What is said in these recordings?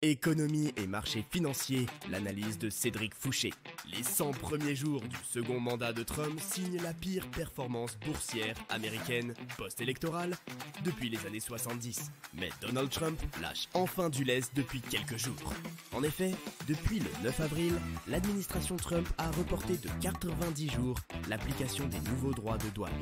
Économie et marché financier, l'analyse de Cédric Fouché. Les 100 premiers jours du second mandat de Trump signent la pire performance boursière américaine post-électorale depuis les années 70. Mais Donald Trump lâche enfin du lest depuis quelques jours. En effet, depuis le 9 avril, l'administration Trump a reporté de 90 jours l'application des nouveaux droits de douane.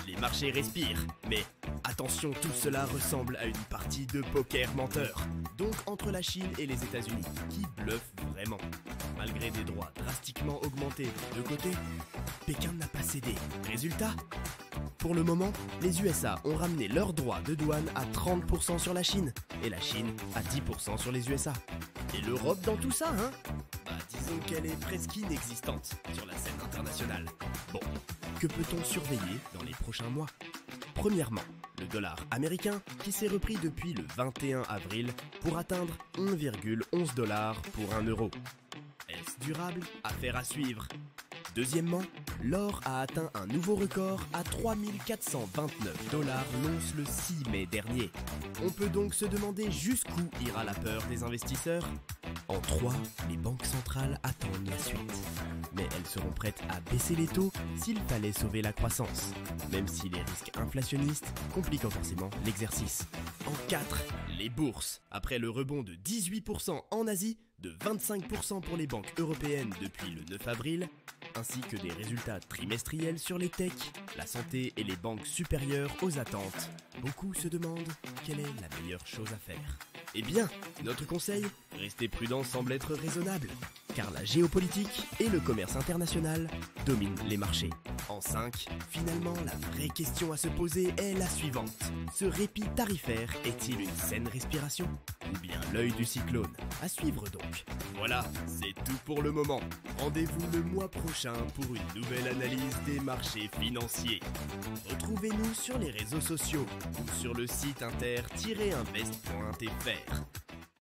Les marchés respirent, mais attention, tout cela ressemble à une partie de poker menteur. Donc entre la Chine et les États-Unis, qui bluffent vraiment. Malgré des droits drastiquement augmentés des deux côtés, Pékin n'a pas cédé. Résultat ? Pour le moment, les USA ont ramené leurs droits de douane à 30% sur la Chine, et la Chine à 10% sur les USA. Et l'Europe dans tout ça, hein ? Bah disons qu'elle est presque inexistante sur la scène internationale. Bon, que peut-on surveiller dans les prochains mois ? Premièrement, le dollar américain qui s'est repris depuis le 21 avril pour atteindre 1,11 $ pour 1 euro. Est-ce durable ? Affaire à suivre. Deuxièmement, l'or a atteint un nouveau record à 3429 $ l'once le 6 mai dernier. On peut donc se demander jusqu'où ira la peur des investisseurs. En 3, les banques centrales attendent la suite. Mais elles seront prêtes à baisser les taux s'il fallait sauver la croissance, même si les risques inflationnistes compliquent forcément l'exercice. En 4, les bourses. Après le rebond de 18% en Asie, de 25% pour les banques européennes depuis le 9 avril, ainsi que des résultats trimestriels sur les techs, la santé et les banques supérieures aux attentes, beaucoup se demandent quelle est la meilleure chose à faire. Eh bien, notre conseil, rester prudent semble être raisonnable, car la géopolitique et le commerce international dominent les marchés. En 5, finalement, la vraie question à se poser est la suivante. Ce répit tarifaire est-il une saine respiration ? Ou bien l'œil du cyclone ? À suivre donc. Voilà, c'est tout pour le moment. Rendez-vous le mois prochain pour une nouvelle analyse des marchés financiers. Retrouvez-nous sur les réseaux sociaux ou sur le site inter-invest.fr.